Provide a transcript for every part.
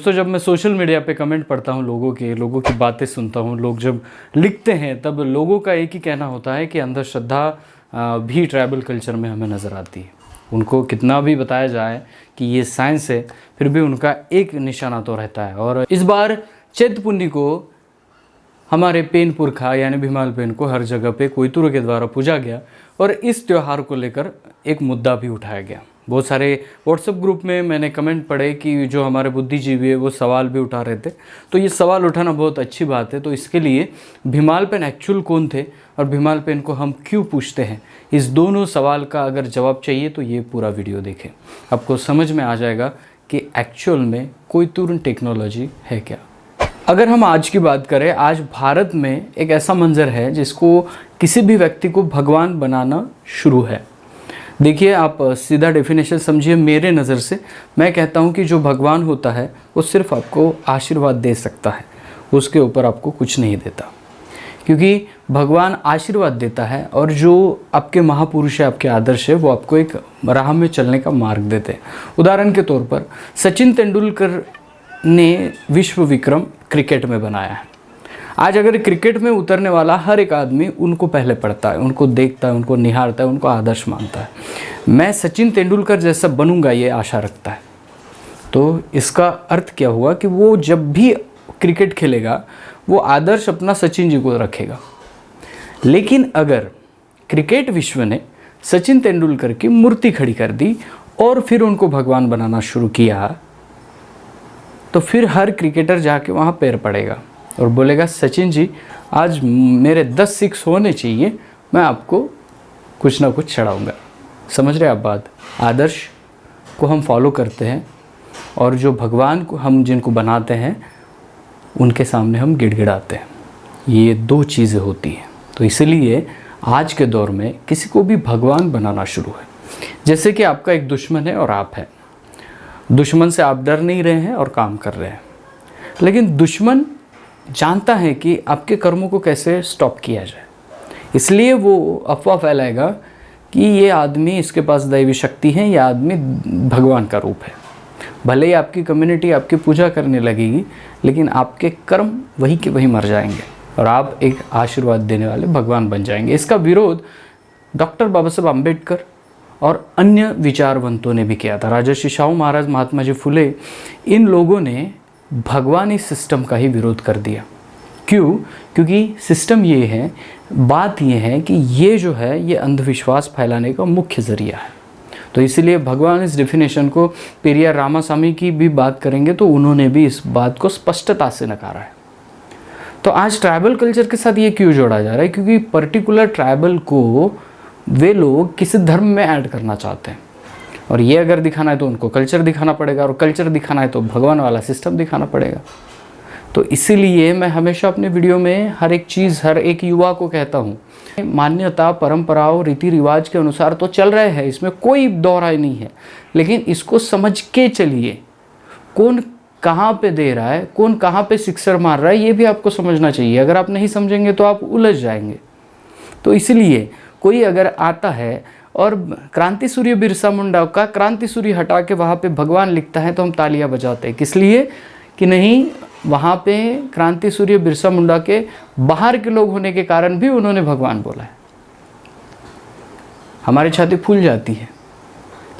दोस्तों, जब मैं सोशल मीडिया पे कमेंट पढ़ता हूँ लोगों की बातें सुनता हूँ, लोग जब लिखते हैं तब लोगों का एक ही कहना होता है कि अंधश्रद्धा भी ट्राइबल कल्चर में हमें नज़र आती है। उनको कितना भी बताया जाए कि ये साइंस है, फिर भी उनका एक निशाना तो रहता है। और इस बार चैत पुन्नी को हमारे पेन पुरखा यानी भीमाल पेन को हर जगह पे कोयतुर के द्वारा पूजा गया और इस त्यौहार को लेकर एक मुद्दा भी उठाया गया। बहुत सारे व्हाट्सएप ग्रुप में मैंने कमेंट पढ़े कि जो हमारे बुद्धिजीवी है वो सवाल भी उठा रहे थे। तो ये सवाल उठाना बहुत अच्छी बात है। तो इसके लिए भीमाल पेन एक्चुअल कौन थे और भीमाल पेन को हम क्यों पूछते हैं, इस दोनों सवाल का अगर जवाब चाहिए तो ये पूरा वीडियो देखें। आपको समझ में आ जाएगा कि एक्चुअल में कोयतुर टेक्नोलॉजी है क्या। अगर हम आज की बात करें, आज भारत में एक ऐसा मंजर है जिसको किसी भी व्यक्ति को भगवान बनाना शुरू है। देखिए, आप सीधा डेफिनेशन समझिए। मेरे नज़र से मैं कहता हूँ कि जो भगवान होता है वो सिर्फ आपको आशीर्वाद दे सकता है, उसके ऊपर आपको कुछ नहीं देता। क्योंकि भगवान आशीर्वाद देता है और जो आपके महापुरुष है, आपके आदर्श है, वो आपको एक राह में चलने का मार्ग देते हैं। उदाहरण के तौर पर सचिन तेंदुलकर ने विश्व विक्रम क्रिकेट में बनाया है। आज अगर क्रिकेट में उतरने वाला हर एक आदमी उनको पहले पढ़ता है, उनको देखता है, उनको निहारता है, उनको आदर्श मानता है। मैं सचिन तेंदुलकर जैसा बनूंगा ये आशा रखता है। तो इसका अर्थ क्या हुआ कि वो जब भी क्रिकेट खेलेगा वो आदर्श अपना सचिन जी को रखेगा। लेकिन अगर क्रिकेट विश्व ने सचिन तेंदुलकर की मूर्ति खड़ी कर दी और फिर उनको भगवान बनाना शुरू किया, तो फिर हर क्रिकेटर जाके वहाँ पैर पड़ेगा और बोलेगा, सचिन जी आज मेरे 10 सिक्स होने चाहिए, मैं आपको कुछ ना कुछ चढ़ाऊँगा। समझ रहे आप बात। आदर्श को हम फॉलो करते हैं और जो भगवान को हम जिनको बनाते हैं उनके सामने हम गिड़गिड़ाते हैं। ये दो चीज़ें होती हैं। तो इसलिए आज के दौर में किसी को भी भगवान बनाना शुरू है। जैसे कि आपका एक दुश्मन है और आप हैं। दुश्मन से आप डर नहीं रहे हैं और काम कर रहे हैं, लेकिन दुश्मन जानता है कि आपके कर्मों को कैसे स्टॉप किया जाए। इसलिए वो अफवाह फैलाएगा कि ये आदमी, इसके पास दैवी शक्ति है, ये आदमी भगवान का रूप है। भले ही आपकी कम्युनिटी आपकी पूजा करने लगेगी, लेकिन आपके कर्म वही के वही मर जाएंगे और आप एक आशीर्वाद देने वाले भगवान बन जाएंगे। इसका विरोध डॉक्टर बाबा साहब अम्बेडकर और अन्य विचारवंतों ने भी किया था। राजर्षि शाहू महाराज, महात्मा जी फुले, इन लोगों ने भगवान इस सिस्टम का ही विरोध कर दिया। क्यों? क्योंकि सिस्टम ये है, बात ये है कि ये जो है ये अंधविश्वास फैलाने का मुख्य ज़रिया है। तो इसलिए भगवान इस डेफिनेशन को पेरियार रामास्वामी की भी बात करेंगे तो उन्होंने भी इस बात को स्पष्टता से नकारा है। तो आज ट्राइबल कल्चर के साथ ये क्यों जोड़ा जा रहा है? क्योंकि पर्टिकुलर ट्राइबल को वे लोग किसी धर्म में ऐड करना चाहते हैं और ये अगर दिखाना है तो उनको कल्चर दिखाना पड़ेगा और कल्चर दिखाना है तो भगवान वाला सिस्टम दिखाना पड़ेगा। तो इसीलिए मैं हमेशा अपने वीडियो में हर एक चीज़, हर एक युवा को कहता हूँ, मान्यता, परंपराओं, रीति रिवाज के अनुसार तो चल रहे हैं, इसमें कोई दोहराई नहीं है, लेकिन इसको समझ के चलिए। कौन कहाँ पे दे रहा है, कौन कहाँ पे सिक्सर मार रहा है, ये भी आपको समझना चाहिए। अगर आप नहीं समझेंगे तो आप उलझ जाएंगे। तो इसलिए कोई अगर आता है और क्रांति सूर्य बिरसा मुंडा का क्रांति सूर्य हटा के वहाँ पे भगवान लिखता है तो हम तालियां बजाते हैं। किस लिए? कि नहीं, वहाँ पे क्रांति सूर्य बिरसा मुंडा के बाहर के लोग होने के कारण भी उन्होंने भगवान बोला है। हमारी छाती फूल जाती है,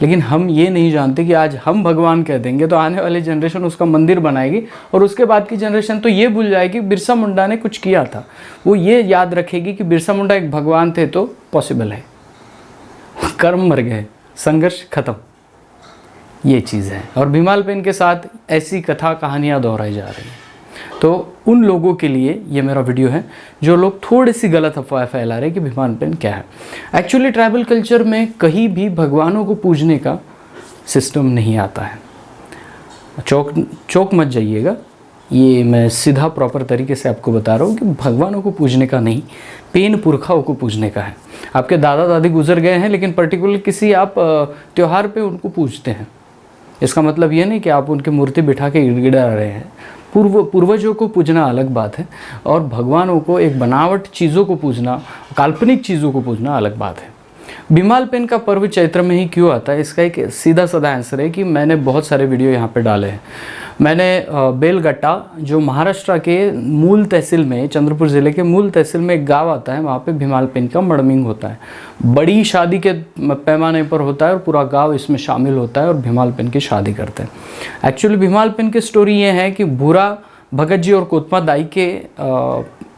लेकिन हम ये नहीं जानते कि आज हम भगवान कह देंगे तो आने वाली जनरेशन उसका मंदिर बनाएगी और उसके बाद की जनरेशन तो ये भूल जाएगी बिरसा मुंडा ने कुछ किया था। वो ये याद रखेगी कि बिरसा मुंडा एक भगवान थे तो पॉसिबल है। कर्म मर गए, संघर्ष खत्म, ये चीज़ है। और भीमाल पेन के साथ ऐसी कथा कहानियाँ दोहराई जा रही हैं। तो उन लोगों के लिए ये मेरा वीडियो है जो लोग थोड़ी सी गलत अफवाह फैला रहे हैं कि भीमाल पेन क्या है। एक्चुअली ट्राइबल कल्चर में कहीं भी भगवानों को पूजने का सिस्टम नहीं आता है। चौक मत जाइएगा, ये मैं सीधा प्रॉपर तरीके से आपको बता रहा हूँ कि भगवानों को पूजने का नहीं, पेन पुरखाओं को पूजने का है। आपके दादा दादी गुजर गए हैं, लेकिन पर्टिकुलर किसी आप त्यौहार पे उनको पूजते हैं। इसका मतलब ये नहीं कि आप उनकी मूर्ति बिठा के गिड़गिड़ा रहे हैं। पूर्वजों को पूजना अलग बात है और भगवानों को, एक बनावट चीज़ों को पूजना, काल्पनिक चीज़ों को पूजना अलग बात है। भीमाल पेन का पर्व चैत्र में ही क्यों आता है, इसका एक सीधा साधा आंसर है कि मैंने बहुत सारे वीडियो यहाँ पे डाले हैं। मैंने बेलगट्टा, जो महाराष्ट्र के मूल तहसील में, चंद्रपुर ज़िले के मूल तहसील में एक गांव आता है, वहाँ पे भीमाल पेन का मड़मिंग होता है। बड़ी शादी के पैमाने पर होता है और पूरा गांव इसमें शामिल होता है और भीमाल पेन की शादी करते हैं। एक्चुअली भीमाल पेन की स्टोरी ये है कि भूरा भगत जी और कोतमा दाई के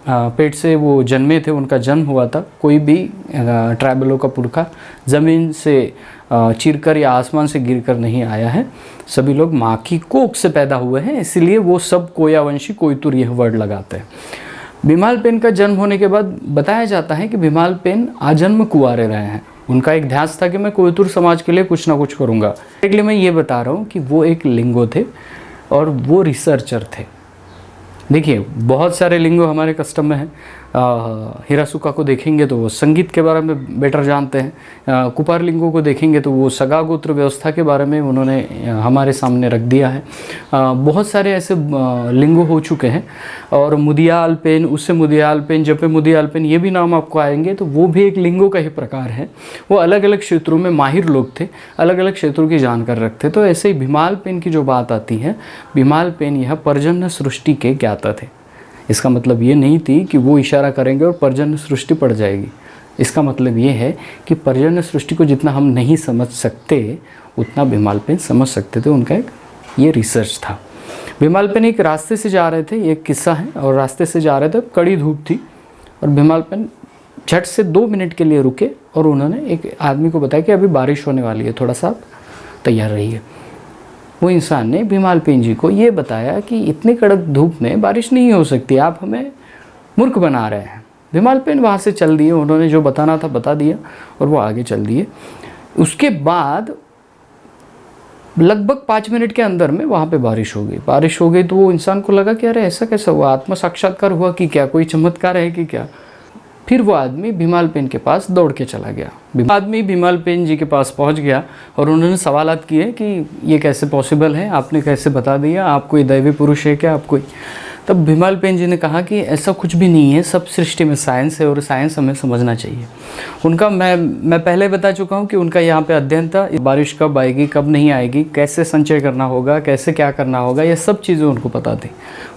पेट से वो जन्मे थे, उनका जन्म हुआ था। कोई भी ट्राइबलों का पुरखा ज़मीन से चीरकर या आसमान से गिरकर नहीं आया है, सभी लोग माँ की कोख से पैदा हुए हैं, इसीलिए वो सब कोयावंशी कोयतुर यह वर्ड लगाते हैं। भीमाल पेन का जन्म होने के बाद बताया जाता है कि भीमाल पेन आजन्म कुंवारे रहे हैं। उनका एक ध्यास था कि मैं कोयतुर समाज के लिए कुछ ना कुछ करूँगा। इसलिए मैं ये बता रहा हूँ कि वो एक लिंगो थे और वो रिसर्चर थे। देखिए, बहुत सारे लिंगो हमारे कस्टम में हैं। हिरासुका को देखेंगे तो वो संगीत के बारे में बेटर जानते हैं। कुपार लिंगो को देखेंगे तो वो सगा गोत्र व्यवस्था के बारे में उन्होंने हमारे सामने रख दिया है। बहुत सारे ऐसे लिंगो हो चुके हैं। और मुदियाल पेन, उससे मुदियाल पेन, जपे मुदियाल पेन, ये भी नाम आपको आएंगे तो वो भी एक लिंगो का ही प्रकार है। वो अलग अलग क्षेत्रों में माहिर लोग थे, अलग अलग क्षेत्रों की जानकार रखते। तो ऐसे ही भीमाल पेन की जो बात आती है, भीमाल पेन यह पर्जन्य सृष्टि के ज्ञाता थे। इसका मतलब ये नहीं थी कि वो इशारा करेंगे और पर्जन्य सृष्टि पड़ जाएगी। इसका मतलब ये है कि पर्जन्य सृष्टि को जितना हम नहीं समझ सकते उतना भीमाल पेन समझ सकते थे। उनका एक ये रिसर्च था। भीमाल पेन एक रास्ते से जा रहे थे, ये एक किस्सा है, और रास्ते से जा रहे थे, कड़ी धूप थी और भीमाल पेन झट से 2 मिनट के लिए रुके और उन्होंने एक आदमी को बताया कि अभी बारिश होने वाली है, थोड़ा सा आप तैयार रहिए। वो इंसान ने भीमाल पेन जी को ये बताया कि इतनी कड़क धूप में बारिश नहीं हो सकती, आप हमें मूर्ख बना रहे हैं। भीमाल पेन वहाँ से चल दिए, उन्होंने जो बताना था बता दिया और वो आगे चल दिए। उसके बाद लगभग 5 मिनट के अंदर में वहाँ पे बारिश हो गई। बारिश हो गई तो वो इंसान को लगा कि अरे ऐसा कैसा हुआ, आत्म साक्षात्कार हुआ कि क्या, कोई चमत्कार है कि क्या। फिर वो आदमी भीमाल पेन के पास दौड़ के चला गया। आदमी भीमाल पेन जी के पास पहुंच गया और उन्होंने सवालात किए कि ये कैसे पॉसिबल है, आपने कैसे बता दिया, आप कोई दैवी पुरुष है क्या, आप कोई। तब भीमाल पेन जी ने कहा कि ऐसा कुछ भी नहीं है, सब सृष्टि में साइंस है और साइंस हमें समझना चाहिए। उनका मैं पहले बता चुका हूँ कि उनका यहाँ पे अध्ययन था, बारिश कब आएगी कब नहीं आएगी, कैसे संचय करना होगा, कैसे क्या करना होगा, ये सब चीज़ें उनको पता थी।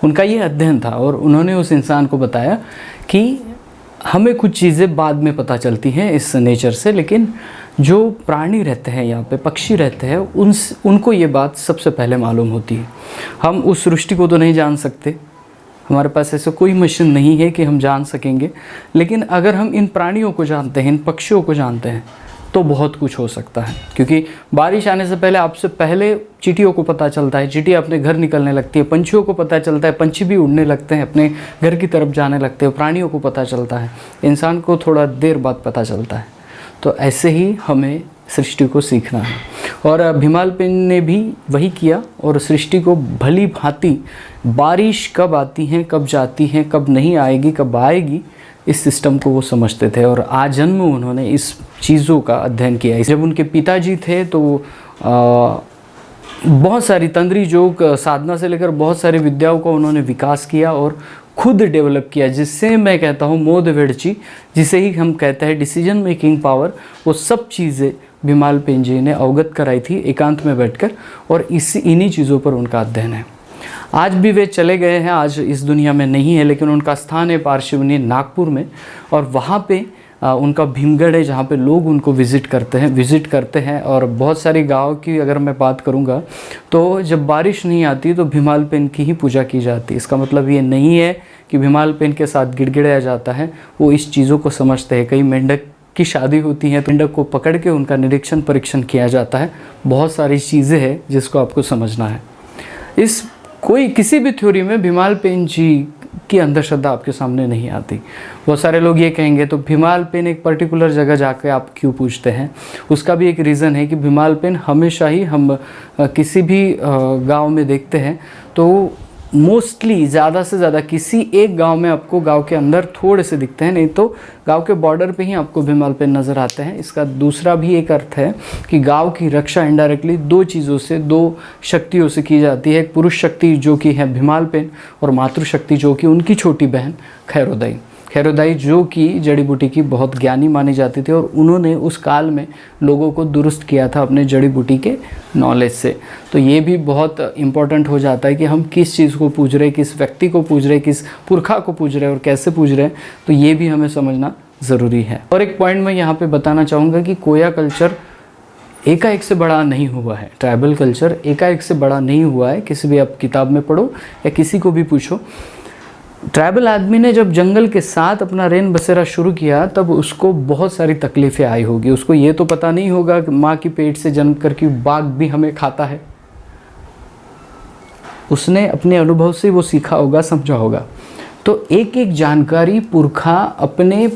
उनका ये अध्ययन था और उन्होंने उस इंसान को बताया कि हमें कुछ चीज़ें बाद में पता चलती हैं इस नेचर से, लेकिन जो प्राणी रहते हैं यहाँ पे, पक्षी रहते हैं, उनको ये बात सबसे पहले मालूम होती है। हम उस सृष्टि को तो नहीं जान सकते, हमारे पास ऐसा कोई मशीन नहीं है कि हम जान सकेंगे, लेकिन अगर हम इन प्राणियों को जानते हैं, इन पक्षियों को जानते हैं तो बहुत कुछ हो सकता है। क्योंकि बारिश आने से पहले, आपसे पहले चींटियों को पता चलता है, चींटी अपने घर निकलने लगती है, पंछियों को पता चलता है, पंछी भी उड़ने लगते हैं, अपने घर की तरफ जाने लगते हैं, प्राणियों को पता चलता है, इंसान को थोड़ा देर बाद पता चलता है। तो ऐसे ही हमें सृष्टि को सीखना है और भीमाल पेन ने भी वही किया और सृष्टि को भली भांति, बारिश कब आती है, कब जाती है, कब नहीं आएगी, कब आएगी, इस सिस्टम को वो समझते थे और आजन्म उन्होंने इस चीज़ों का अध्ययन किया। जब उनके पिताजी थे तो बहुत सारी तंद्री योग साधना से लेकर बहुत सारी विद्याओं का उन्होंने विकास किया और खुद डेवलप किया, जिससे मैं कहता हूँ मोद वेड़ची, जिसे ही हम कहते हैं डिसीजन मेकिंग पावर, वो सब चीज़ें भीमाल पेन जी ने अवगत कराई थी एकांत में बैठकर और इन्हीं चीज़ों पर उनका अध्ययन है। आज भी वे चले गए हैं, आज इस दुनिया में नहीं है, लेकिन उनका स्थान है पार्शिवनी नागपुर में और वहाँ पे उनका भीमगढ़ है जहाँ पे लोग उनको विज़िट करते हैं और बहुत सारी गाँव की अगर मैं बात करूँगा तो जब बारिश नहीं आती तो भीमाल पेन की ही पूजा की जाती है। इसका मतलब ये नहीं है कि भीमाल पेन के साथ गिड़गिड़ाया जाता है, वो इस चीज़ों को समझते हैं। कई मेंढक की शादी होती है तो मेंढक को पकड़ के उनका निरीक्षण परीक्षण किया जाता है। बहुत सारी चीज़ें हैं जिसको आपको समझना है। किसी भी थ्योरी में भीमाल पेन जी की अंधश्रद्धा आपके सामने नहीं आती। बहुत सारे लोग ये कहेंगे तो भीमाल पेन एक पर्टिकुलर जगह जाकर आप क्यों पूछते हैं, उसका भी एक रीज़न है कि भीमाल पेन हमेशा ही हम किसी भी गांव में देखते हैं तो मोस्टली ज़्यादा से ज़्यादा किसी एक गांव में आपको गांव के अंदर थोड़े से दिखते हैं, नहीं तो गांव के बॉर्डर पे ही आपको भीमाल पेन नज़र आते हैं। इसका दूसरा भी एक अर्थ है कि गांव की रक्षा इनडायरेक्टली 2 चीज़ों से, 2 शक्तियों से की जाती है। एक पुरुष शक्ति जो कि है भीमाल पेन और मातृशक्ति जो कि उनकी छोटी बहन खैरोदई। खैरोदाई जो कि जड़ी बूटी की बहुत ज्ञानी मानी जाती थी, और उन्होंने उस काल में लोगों को दुरुस्त किया था अपने जड़ी बूटी के नॉलेज से। तो ये भी बहुत इम्पॉर्टेंट हो जाता है कि हम किस चीज़ को पूज रहे हैं, किस व्यक्ति को पूज रहे हैं, किस पुरखा को पूज रहे हैं और कैसे पूज रहे हैं, तो ये भी हमें समझना ज़रूरी है। और एक पॉइंट मैं यहाँ पे बताना चाहूँगा कि कोया कल्चर एकाएक से बड़ा नहीं हुआ है। ट्राइबल कल्चर एकाएक से बड़ा नहीं हुआ है। किसी भी आप किताब में पढ़ो या किसी को भी पूछो, ट्राइबल आदमी ने जब जंगल के साथ अपना रेन बसेरा शुरू किया तब उसको बहुत सारी तकलीफ़ें आई होगी। उसको ये तो पता नहीं होगा कि माँ की पेट से जन्म कर कि बाघ भी हमें खाता है। उसने अपने अनुभव से वो सीखा होगा, समझा होगा। तो एक एक जानकारी पुरखा अपने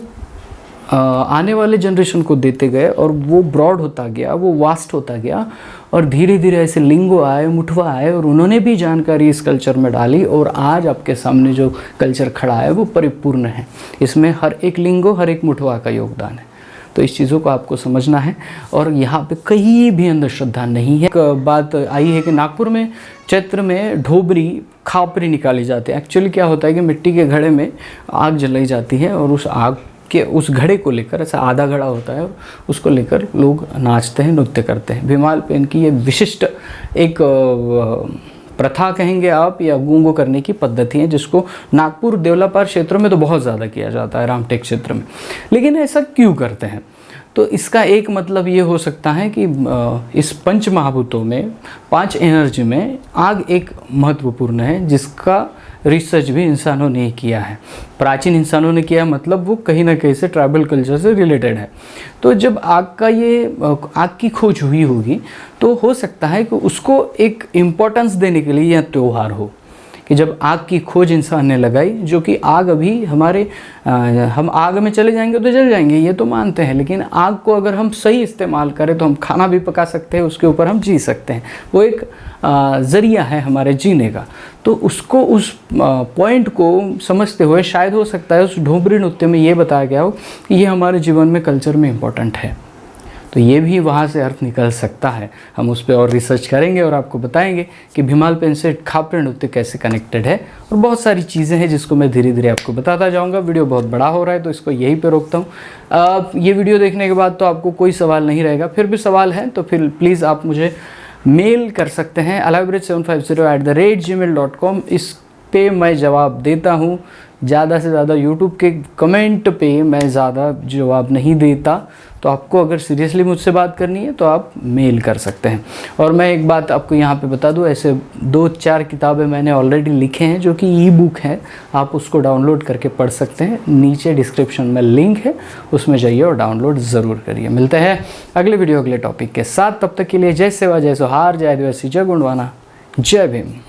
आने वाले जनरेशन को देते गए और वो ब्रॉड होता गया, वो वास्ट होता गया, और धीरे धीरे ऐसे लिंगो आए, मुठवा आए, और उन्होंने भी जानकारी इस कल्चर में डाली, और आज आपके सामने जो कल्चर खड़ा है वो परिपूर्ण है। इसमें हर एक लिंगो, हर एक मुठवा का योगदान है। तो इस चीज़ों को आपको समझना है। और यहाँ पे कहीं भी अंधश्रद्धा नहीं है। एक बात आई है कि नागपुर में चैत्र में ढोबरी खापरी निकाली जाती है। एक्चुअली क्या होता है कि मिट्टी के घड़े में आग जलाई जाती है, और उस आग के उस घड़े को लेकर, ऐसा आधा घड़ा होता है, उसको लेकर लोग नाचते हैं, नृत्य करते हैं। भीमाल पेन की ये विशिष्ट एक प्रथा कहेंगे आप, या गूंगो करने की पद्धति है, जिसको नागपुर देवलापार क्षेत्रों में तो बहुत ज़्यादा किया जाता है, रामटेक क्षेत्र में। लेकिन ऐसा क्यों करते हैं? तो इसका एक मतलब ये हो सकता है कि इस पंच महाभूतों में, 5 एनर्जी में आग एक महत्वपूर्ण है, जिसका रिसर्च भी इंसानों ने किया है। प्राचीन इंसानों ने किया, मतलब वो कहीं ना कहीं से ट्राइबल कल्चर से रिलेटेड है। तो जब आग की खोज हुई होगी, तो हो सकता है कि उसको एक इम्पोर्टेंस देने के लिए यह त्यौहार हो, कि जब आग की खोज इंसान ने लगाई, जो कि आग अभी हम आग में चले जाएंगे तो जल जाएंगे, ये तो मानते हैं, लेकिन आग को अगर हम सही इस्तेमाल करें तो हम खाना भी पका सकते हैं, उसके ऊपर हम जी सकते हैं। वो एक ज़रिया है हमारे जीने का। तो उसको, उस पॉइंट को समझते हुए शायद हो सकता है उस ढोबरी नृत्य में ये बताया गया हो कि ये हमारे जीवन में, कल्चर में इम्पोर्टेंट है। तो ये भी वहाँ से अर्थ निकल सकता है। हम उस पर और रिसर्च करेंगे और आपको बताएंगे कि भीमाल पेन से खापरे नृत्य कैसे कनेक्टेड है, और बहुत सारी चीज़ें हैं जिसको मैं धीरे धीरे आपको बताता जाऊँगा। वीडियो बहुत बड़ा हो रहा है तो इसको यहीं पे रोकता हूँ। ये वीडियो देखने के बाद तो आपको कोई सवाल नहीं रहेगा, फिर भी सवाल है तो फिर प्लीज़ आप मुझे मेल कर सकते हैं alivabridge750@gmail.com। इस पे मैं जवाब देता हूँ। ज़्यादा से ज़्यादा यूट्यूब के कमेंट पे मैं ज़्यादा जवाब नहीं देता, तो आपको अगर सीरियसली मुझसे बात करनी है तो आप मेल कर सकते हैं। और मैं एक बात आपको यहाँ पे बता दूँ, ऐसे 2-4 किताबें मैंने ऑलरेडी लिखे हैं जो कि ई बुक है, आप उसको डाउनलोड करके पढ़ सकते हैं। नीचे डिस्क्रिप्शन में लिंक है, उसमें जाइए और डाउनलोड ज़रूर करिए। मिलते हैं अगले वीडियो, अगले टॉपिक के साथ। तब तक के लिए जय सेवा, जय जोहार, जय आदिवासी, जय गोंडवाना, जय भीम।